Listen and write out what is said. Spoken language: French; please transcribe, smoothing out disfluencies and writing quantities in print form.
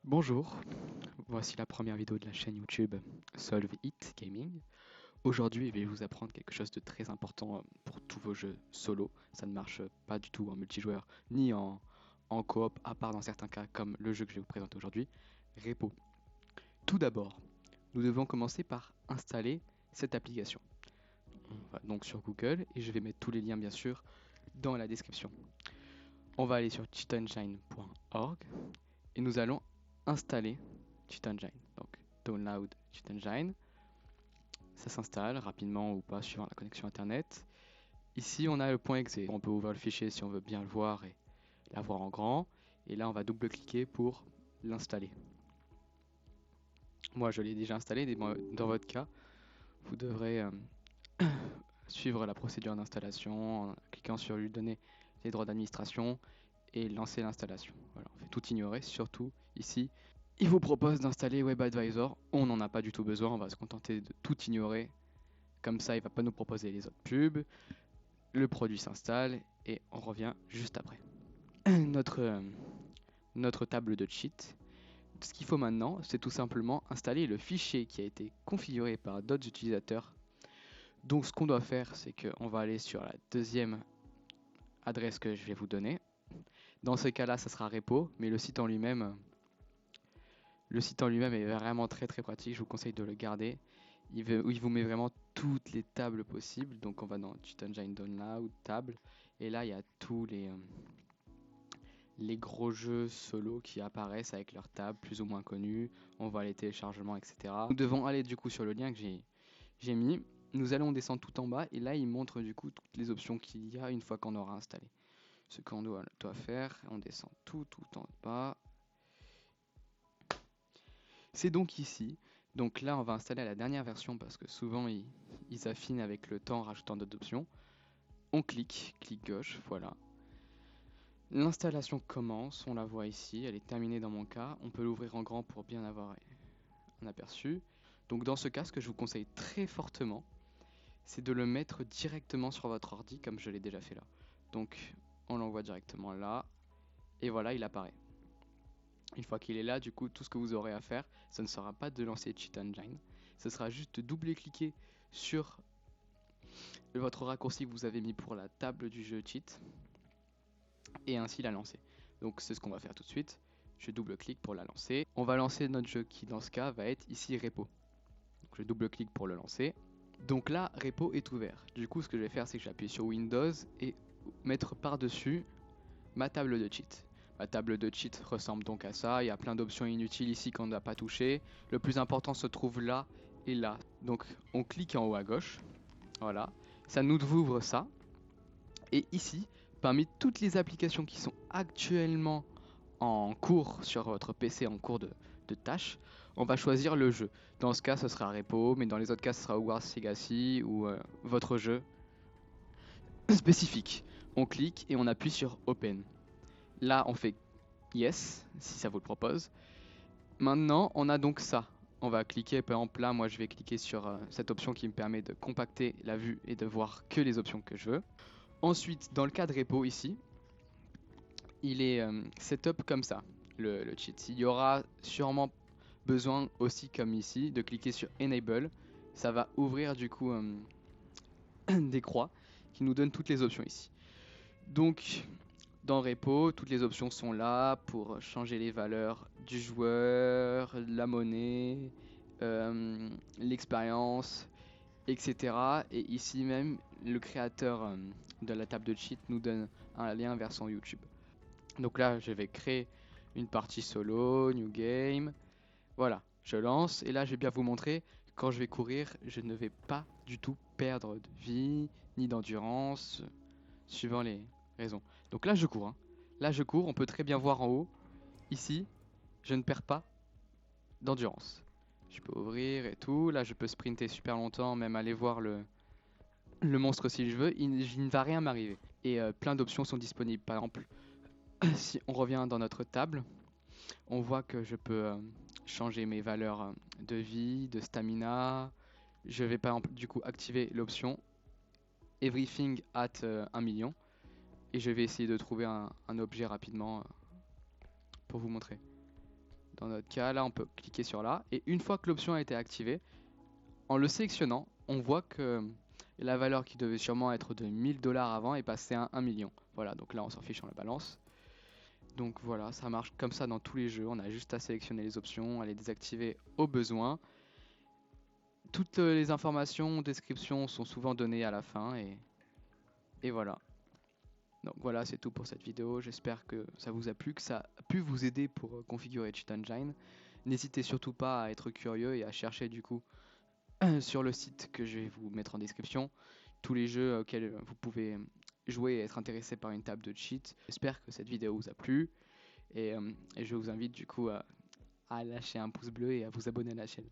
Bonjour, voici la première vidéo de la chaîne YouTube Solve It Gaming. Aujourd'hui, je vais vous apprendre quelque chose de très important pour tous vos jeux solo. Ça ne marche pas du tout en multijoueur ni en coop, à part dans certains cas comme le jeu que je vais vous présenter aujourd'hui, Repo. Tout d'abord, nous devons commencer par installer cette application. On va donc sur Google et je vais mettre tous les liens bien sûr dans la description. On va aller sur cheatengine.org et nous allons installer CheatEngine. Donc download CheatEngine, ça s'installe rapidement ou pas suivant la connexion internet. Ici on a le point .exe, on peut ouvrir le fichier si on veut bien le voir et l'avoir en grand. Et là on va double-cliquer pour l'installer. Moi je l'ai déjà installé, mais dans votre cas, vous devrez suivre la procédure d'installation en cliquant sur lui donner les droits d'administration et lancer l'installation. Voilà, on fait tout ignorer, surtout ici. Il vous propose d'installer WebAdvisor, on n'en a pas du tout besoin, on va se contenter de tout ignorer. Comme ça, il ne va pas nous proposer les autres pubs. Le produit s'installe et on revient juste après. Notre table de cheat. Ce qu'il faut maintenant, c'est tout simplement installer le fichier qui a été configuré par d'autres utilisateurs. Donc ce qu'on doit faire, c'est qu'on va aller sur la deuxième adresse que je vais vous donner. Dans ce cas-là, ça sera repo, mais le site en lui-même est vraiment très très pratique. Je vous conseille de le garder. Il vous met vraiment toutes les tables possibles. Donc on va dans CheatEngine Download, table. Et là, il y a tous les gros jeux solo qui apparaissent avec leurs tables plus ou moins connues. On voit les téléchargements, etc. Nous devons aller du coup sur le lien que j'ai mis. Nous allons descendre tout en bas. Et là, il montre du coup toutes les options qu'il y a une fois qu'on aura installé. Ce qu'on doit faire, on descend tout en bas. C'est donc ici. Donc là, on va installer la dernière version parce que souvent, ils affinent avec le temps en rajoutant d'autres options. On clic gauche, voilà. L'installation commence, on la voit ici, elle est terminée dans mon cas. On peut l'ouvrir en grand pour bien avoir un aperçu. Donc dans ce cas, ce que je vous conseille très fortement, c'est de le mettre directement sur votre ordi comme je l'ai déjà fait là. Donc on l'envoie directement là, et voilà, il apparaît. Une fois qu'il est là, du coup, tout ce que vous aurez à faire, ce ne sera pas de lancer CheatEngine. Ce sera juste de doubler-cliquer sur votre raccourci que vous avez mis pour la table du jeu cheat et ainsi la lancer. Donc c'est ce qu'on va faire tout de suite. Je double-clique pour la lancer. On va lancer notre jeu qui dans ce cas va être ici Repo. Donc je double-clique pour le lancer. Donc là, Repo est ouvert. Du coup, ce que je vais faire, c'est que j'appuie sur Windows et mettre par-dessus ma table de cheat. Ma table de cheat ressemble donc à ça. Il y a plein d'options inutiles ici qu'on n'a pas touché. Le plus important se trouve là et là. Donc on clique en haut à gauche. Voilà. Ça nous ouvre ça. Et ici, parmi toutes les applications qui sont actuellement en cours sur votre PC, en cours de tâches, on va choisir le jeu. Dans ce cas, ce sera Repo, mais dans les autres cas, ce sera Hogwarts Legacy ou votre jeu spécifique. On clique et on appuie sur Open. Là, on fait Yes, si ça vous le propose. Maintenant, on a donc ça. On va cliquer, par exemple là, moi je vais cliquer sur cette option qui me permet de compacter la vue et de voir que les options que je veux. Ensuite, dans le cas de Repo ici, il est setup comme ça, le cheat. Il y aura sûrement besoin aussi, comme ici, de cliquer sur Enable. Ça va ouvrir du coup des croix qui nous donnent toutes les options ici. Donc, dans Repo, toutes les options sont là pour changer les valeurs du joueur, la monnaie, l'expérience, etc. Et ici même, le créateur de la table de cheat nous donne un lien vers son YouTube. Donc là, je vais créer une partie solo, new game. Voilà, je lance et là, je vais bien vous montrer, quand je vais courir, je ne vais pas du tout perdre de vie ni d'endurance, suivant les raisons. Donc là, je cours. Là, je cours, on peut très bien voir en haut, ici, je ne perds pas d'endurance. Je peux ouvrir et tout. Là, je peux sprinter super longtemps, même aller voir le monstre si je veux. Il ne va rien m'arriver. Et plein d'options sont disponibles. Par exemple, si on revient dans notre table, on voit que je peux changer mes valeurs de vie, de stamina. Je vais par exemple du coup activer l'option Everything at 1 million et je vais essayer de trouver un objet rapidement pour vous montrer. Dans notre cas, là, on peut cliquer sur là. Et une fois que l'option a été activée, en le sélectionnant, on voit que la valeur qui devait sûrement être de 1000 $ avant est passée à 1 million. Voilà, donc là, on s'en fiche, on la balance. Donc voilà, ça marche comme ça dans tous les jeux. On a juste à sélectionner les options, à les désactiver au besoin. Toutes les informations, descriptions sont souvent données à la fin et voilà. Donc voilà, c'est tout pour cette vidéo. J'espère que ça vous a plu, que ça a pu vous aider pour configurer Cheat Engine. N'hésitez surtout pas à être curieux et à chercher du coup sur le site que je vais vous mettre en description tous les jeux auxquels vous pouvez jouer et être intéressé par une table de cheat. J'espère que cette vidéo vous a plu et je vous invite du coup à lâcher un pouce bleu et à vous abonner à la chaîne.